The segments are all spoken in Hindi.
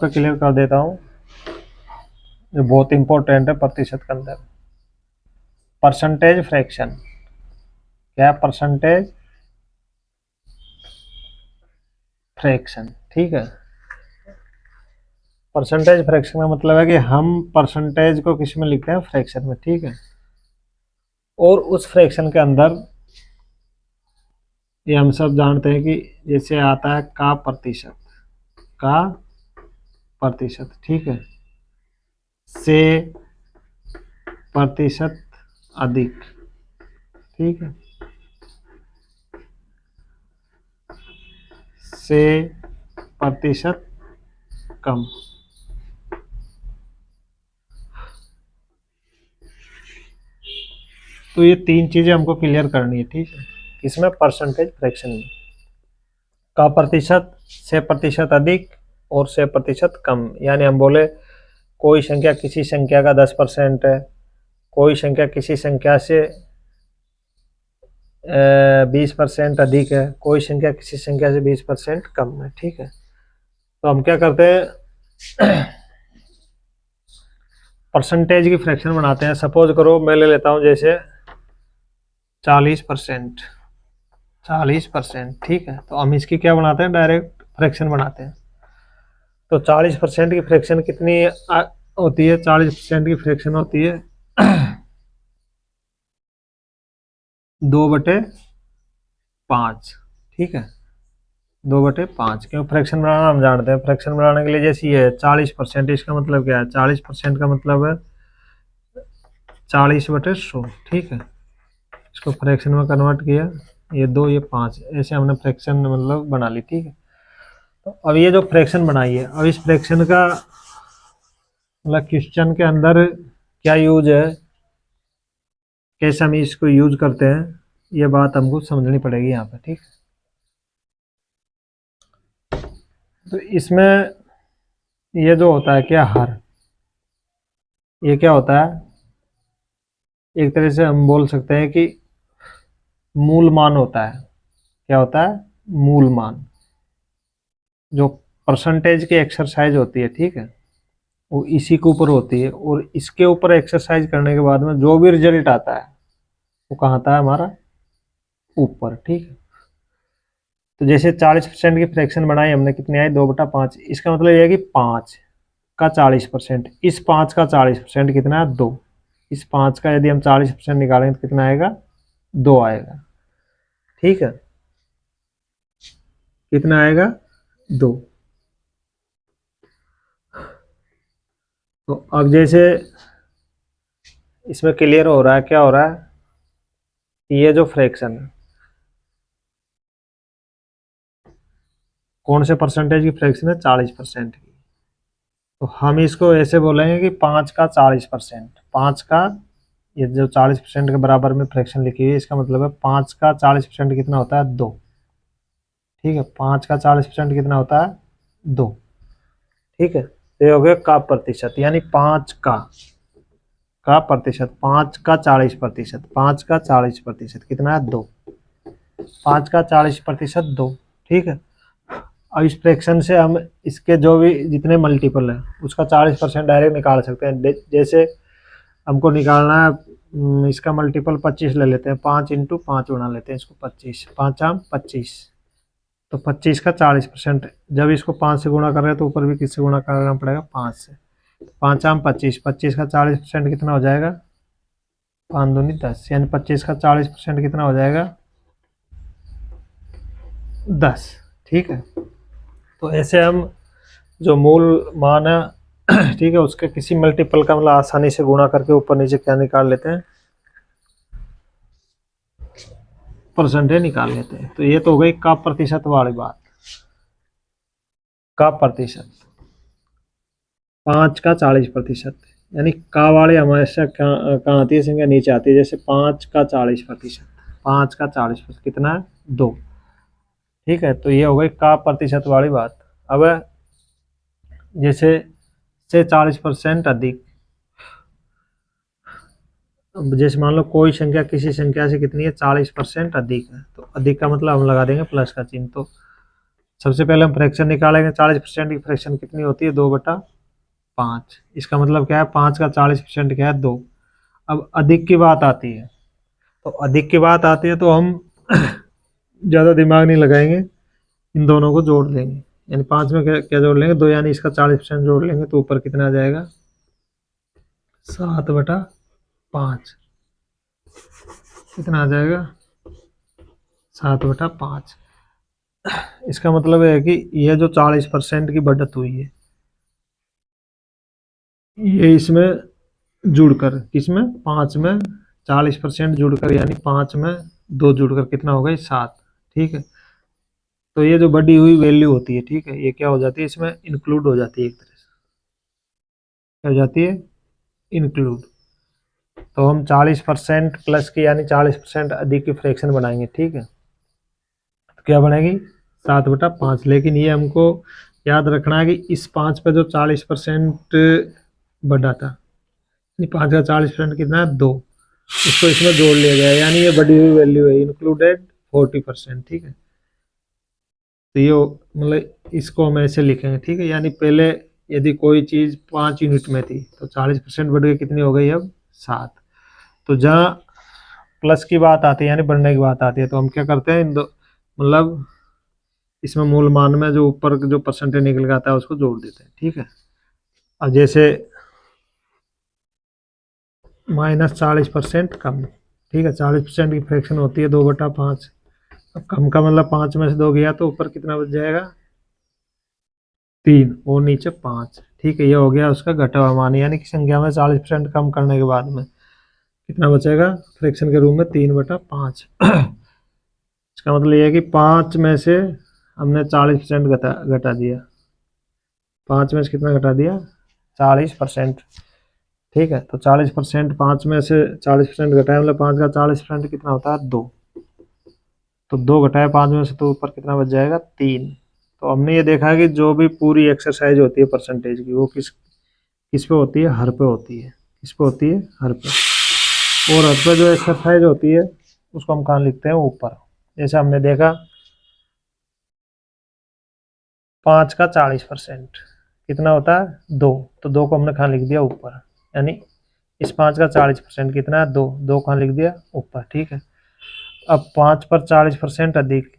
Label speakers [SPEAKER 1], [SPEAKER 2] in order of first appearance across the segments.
[SPEAKER 1] को क्लियर कर देता हूँ, जो बहुत इंपॉर्टेंट है प्रतिशत के अंदर। परसेंटेज फ्रैक्शन क्या है? परसेंटेज फ्रैक्शन, ठीक है। परसेंटेज फ्रैक्शन का मतलब है कि हम परसेंटेज को किस में लिखते हैं? फ्रैक्शन में, ठीक है। और उस फ्रैक्शन के अंदर ये हम सब जानते हैं कि जैसे आता है का प्रतिशत, का प्रतिशत, ठीक है, से प्रतिशत अधिक, ठीक है, से प्रतिशत कम। तो ये तीन चीजें हमको क्लियर करनी है, ठीक है, इसमें परसेंटेज फ्रैक्शन में। का प्रतिशत, से प्रतिशत अधिक और से प्रतिशत कम। यानी हम बोले कोई संख्या किसी संख्या का 10% है, कोई संख्या किसी संख्या से 20% अधिक है, कोई संख्या किसी संख्या से 20% कम है, ठीक है। तो हम क्या करते हैं? परसेंटेज की फ्रैक्शन बनाते हैं। सपोज करो मैं ले लेता हूं जैसे 40%, 40%, ठीक है। तो हम इसकी क्या बनाते हैं? डायरेक्ट फ्रैक्शन बनाते हैं। तो 40% की फ्रैक्शन कितनी होती है? 40% की फ्रैक्शन होती है 2/5, ठीक है, 2/5। क्यों? फ्रैक्शन बनाना हम जानते हैं। फ्रैक्शन बनाने के लिए जैसे ये है 40%, इसका मतलब क्या है? 40% का मतलब है 40/100, ठीक है। इसको फ्रैक्शन में कन्वर्ट किया, ये 2 ये 5, ऐसे हमने फ्रैक्शन मतलब बना ली, ठीक है। तो अब ये जो फ्रैक्शन बनाई है, अब इस फ्रैक्शन का मतलब क्वेश्चन के अंदर क्या यूज है, कैसे हम इसको यूज करते हैं, ये बात हमको समझनी पड़ेगी यहाँ पे, ठीक है। तो इसमें ये जो होता है क्या, हर, ये क्या होता है? एक तरह से हम बोल सकते हैं कि मूल मान होता है। क्या होता है? मूल मान। जो परसेंटेज की एक्सरसाइज होती है, ठीक है, वो इसी के ऊपर होती है। और इसके ऊपर एक्सरसाइज करने के बाद में जो भी रिजल्ट आता है वो कहाँ आता है? हमारा ऊपर, ठीक है। तो जैसे 40% की फ्रैक्शन बनाई हमने, कितनी आई? 2/5। इसका मतलब यह है कि 5 का 40%, इस 5 का 40% कितना है? 2। इस 5 का यदि हम 40% निकालेंगे तो कितना आएगा? 2 आएगा, ठीक है। कितना आएगा? 2। तो अब जैसे इसमें क्लियर हो रहा है, क्या हो रहा है? ये जो फ्रैक्शन है, कौन से परसेंटेज की फ्रैक्शन है? 40% की। तो हम इसको ऐसे बोलेंगे कि 5 का 40%, 5 का, ये जो 40% के बराबर में फ्रैक्शन लिखी हुई है, इसका मतलब है 5 का 40% कितना होता है? 2, ठीक है। 5 का 40% कितना होता है? 2, ठीक है। तो ये हो गया का प्रतिशत, यानी 5 का प्रतिशत, 5 का 40%, 5 का 40% कितना है? 2। 5 का 40% 2, ठीक है। अब इस फ्रैक्शन से हम इसके जो भी जितने मल्टीपल है उसका 40% डायरेक्ट निकाल सकते हैं। जैसे हमको निकालना है इसका मल्टीपल 25 ले लेते हैं, 5 × 5 बना लेते हैं इसको, 25, 5 आम 25। तो 25 का 40%, जब इसको 5 से गुणा कर रहे हैं तो ऊपर भी किससे गुणा करना पड़ेगा? 5 से। 5 आम 25, 25 का 40% कितना हो जाएगा? 5 दूनी 10, यानी 25 का 40% कितना हो जाएगा? 10, ठीक है। तो ऐसे हम जो मूल मान है ठीक है, उसके किसी मल्टीपल का मतलब आसानी से गुणा करके ऊपर नीचे क्या निकाल लेते हैं? परसेंटेज निकाल लेते हैं। तो ये तो हो गई का प्रतिशत वाली बात। का प्रतिशत 5 का 40%, यानी का वाले हमेशा कहाँ आती है? संख्या नीचे आती है। जैसे 5 का 40%, 5 का 40% कितना है? 2, ठीक है। तो ये हो गई का प्रतिशत वाली बात। अब जैसे से 40% अधिक, जैसे मान लो कोई संख्या किसी संख्या से कितनी है? 40% अधिक है। तो अधिक का मतलब हम लगा देंगे प्लस का चिन्ह। तो सबसे पहले हम फ्रैक्शन निकालेंगे। 40% की फ्रैक्शन कितनी होती है? 2/5। इसका मतलब क्या है? 5 का 40% क्या है? 2। अब अधिक की बात आती है, तो अधिक की बात आती है तो हम ज़्यादा दिमाग नहीं लगाएंगे, इन दोनों को जोड़ लेंगे। यानी 5 में क्या क्या जोड़ लेंगे? 2, यानी इसका 40% जोड़ लेंगे तो ऊपर कितना आ जाएगा? 7/5। कितना आ जाएगा? 7/5। इसका मतलब है कि यह जो 40% की बढ़त हुई है, ये इसमें जुड़कर, किसमें? 5 में 40% जुड़कर, यानी 5 में 2 जुड़कर कितना होगा? 7। ठीक है, तो ये जो बढ़ी हुई वैल्यू होती है, ठीक है, ये क्या हो जाती है? इसमें इंक्लूड हो जाती है, एक तरह से क्या हो जाती है? इंक्लूड। तो हम 40% प्लस की, यानी 40% अधिक की फ्रैक्शन बनाएंगे। ठीक है, तो क्या बनेगी? 7/5। लेकिन ये हमको याद रखना है कि इस 5 पे जो 40% बढ़ा था, 5 का 40% कितना है? 2। इसको इसमें जोड़ लिया गया, यानी ये बढ़ी हुई वैल्यू है, इंक्लूडेड 40%। ठीक है, तो ये मतलब इसको हम ऐसे लिखेंगे। ठीक है, यानी पहले यदि कोई चीज़ 5 यूनिट में थी तो 40% बढ़ गई, कितनी हो गई अब? 7। तो जहाँ प्लस की बात आती है, यानी बढ़ने की बात आती है, तो हम क्या करते हैं? इन दो मतलब इसमें मूल मान में जो ऊपर जो परसेंटेज निकल के आता है उसको जोड़ देते हैं। ठीक है, अब जैसे -40% कम। ठीक है, 40% की फ्रैक्शन होती है 2/5। अब कम का मतलब 5 में से 2 गया तो ऊपर कितना बच जाएगा? 3 और नीचे 5। ठीक है, ये हो गया उसका घटा हुआ मान, यानी कि संख्या में 40% कम करने के बाद में कितना बचेगा फ्रैक्शन के रूप में? 3/5। इसका मतलब ये है कि 5 में से हमने 40% घटा दिया। 5 में से कितना घटा दिया? 40%। ठीक है, तो 40%, 5 में से 40% घटाया मतलब 5 का 40% कितना होता है? 2। तो 2 घटाया 5 में से तो ऊपर कितना बच जाएगा? 3। तो हमने ये देखा है कि जो भी पूरी एक्सरसाइज होती है परसेंटेज की, वो किस किस पे होती है? हर पे होती है। किस पे होती है? हर पे। और हर पे जो एक्सरसाइज होती है उसको हम कहाँ लिखते हैं? ऊपर। जैसे हमने देखा 5 का 40% कितना होता है? 2। तो 2 को हमने कहाँ लिख दिया? ऊपर। यानी इस 5 का 40% कितना है? 2। 2 कहाँ लिख दिया? ऊपर। ठीक है, अब 5 पर 40% अधिक,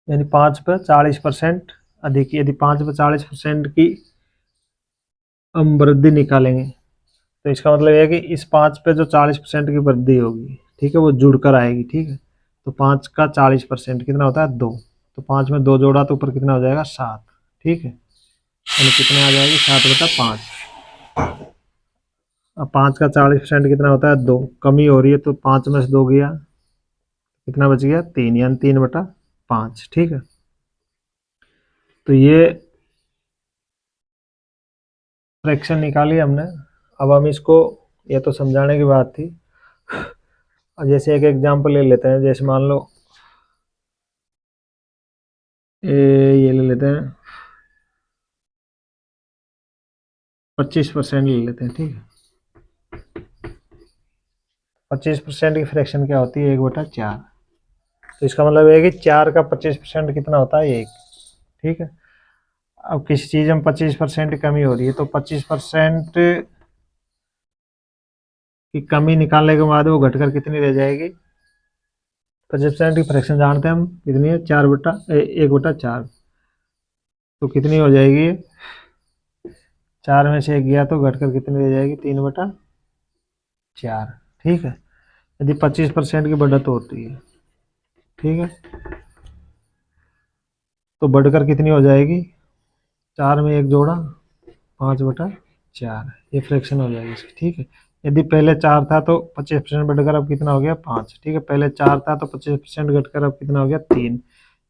[SPEAKER 1] यानी 5 पर 40% अधिक, यदि 5 पर 40% की हम वृद्धि निकालेंगे तो इसका मतलब यह है कि इस 5 पे जो 40% की वृद्धि होगी, ठीक है, वो जुड़कर आएगी। ठीक है, तो 5 का 40% कितना होता है? 2। तो 5 में 2 जोड़ा तो ऊपर कितना हो जाएगा? 7। ठीक है, यानी कितने आ जाएगी? 7/5। अब 5 का 40% कितना होता है? 2। कमी हो रही है तो 5 में से 2 गया, कितना बच गया? 3, यानी 3/5। ठीक है, तो ये फ्रैक्शन निकाली हमने। अब हम इसको, ये तो समझाने की बात थी, और जैसे एक एग्जांपल ले लेते हैं। जैसे मान लो ये ले लेते हैं, 25% ले लेते हैं। ठीक है, 25% की फ्रैक्शन क्या होती है? 1/4। तो इसका मतलब है कि 4 का 25% कितना होता है? 1। ठीक है, अब किसी चीज़ में 25% की कमी हो रही है तो 25% की कमी निकालने के बाद वो घटकर कितनी रह जाएगी? 25% की फ्रैक्शन जानते हैं हम कितनी है? 1/4। तो कितनी हो जाएगी? 4 में से 1 गया तो घटकर कितनी रह जाएगी? 3/4। ठीक है, यदि 25% की बढ़त होती है, ठीक है, तो बढ़कर कितनी हो जाएगी? 4 में 1 जोड़ा, 5/4। ये फ्रैक्शन हो जाएगी इसकी। ठीक है, यदि पहले 4 था तो 25% बढ़कर अब कितना हो गया? 5। ठीक है, पहले 4 था तो 25% घटकर अब कितना हो गया? 3।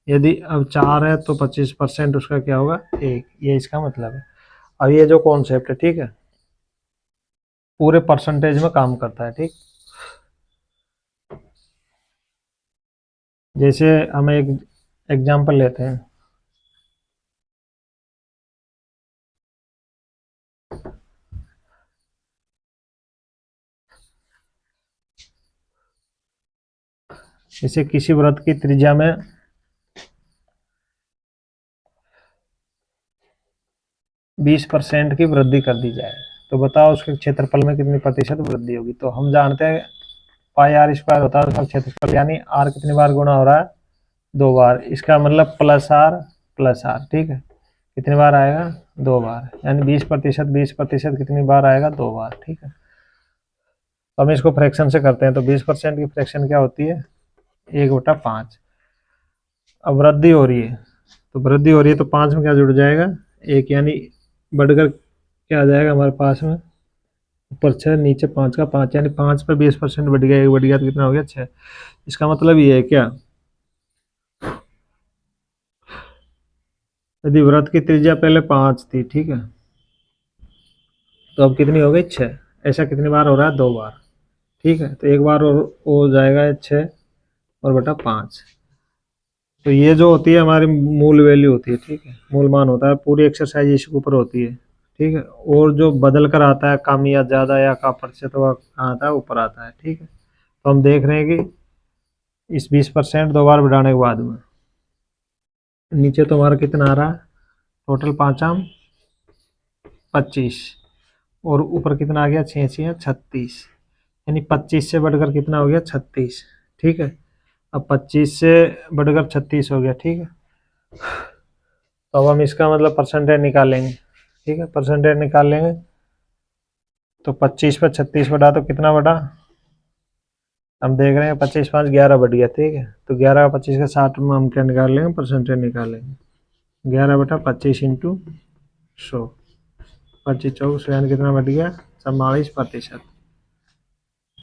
[SPEAKER 1] यदि अब 4 है तो 25% उसका क्या होगा? 1। ये इसका मतलब है। अब ये जो कॉन्सेप्ट है, ठीक है, पूरे परसेंटेज में काम करता है। ठीक, जैसे हम एक एग्जांपल लेते हैं। जैसे किसी वृत्त की त्रिज्या में 20% की वृद्धि कर दी जाए, तो बताओ उसके क्षेत्रफल में कितनी प्रतिशत वृद्धि होगी। तो हम जानते हैं पाई आर स्क्वायर होता है उसका क्षेत्रफल, यानी आर कितनी बार गुणा हो रहा है, 2 बार, इसका मतलब प्लस आर, ठीक है, कितनी बार आएगा, 2 बार, यानी 20% कितनी बार आएगा, 2 बार, ठीक है। तो हम इसको फ्रैक्शन से करते हैं, तो 20% की फ्रैक्शन क्या होती है, 1/5। अब वृद्धि हो रही है, तो वृद्धि हो रही है तो 5 में क्या जुड़ जाएगा, 1, यानी बढ़कर क्या आ जाएगा हमारे पास में, ऊपर 6 नीचे 5 का 5, यानी 5 पे 20% बढ़ गया, 1 बढ़ गया तो कितना हो गया, 6। इसका मतलब ये है क्या, यदि वृत्त की त्रिज्या पहले 5 थी, ठीक है, तो अब कितनी हो गई, 6। ऐसा कितनी बार हो रहा है, 2 बार, ठीक है। तो एक बार और हो जाएगा 6 और बटा 5। तो ये जो होती है हमारी मूल वैल्यू होती है, ठीक है, मूल मान होता है, पूरी एक्सरसाइज इसके ऊपर होती है, ठीक है। और जो बदल कर आता है कम या ज़्यादा या का प्रतिशत वह आता है, ऊपर आता है, ठीक है। तो हम देख रहे हैं कि इस 20% 2 बार बढ़ाने के बाद में नीचे तो हमारा कितना आ रहा है, टोटल 5 आम 25, और ऊपर कितना आ गया, 6 6 36, यानी 25 से बढ़कर कितना हो गया, 36, ठीक है। अब 25 से बढ़कर 36 हो गया, ठीक है। तो अब हम इसका मतलब परसेंटेज निकालेंगे, ठीक है, परसेंटेज निकाल लेंगे। तो 25 पर 36 बढ़ा तो कितना बढ़ा, हम देख रहे हैं 25 5 11 बढ़ गया, ठीक है। तो 11 का 25 का 60 में हम क्या निकाल लेंगे, परसेंटेज निकालेंगे, 11/25 इंटू 100, 25 24 यानी कितना बढ़ गया, 44%।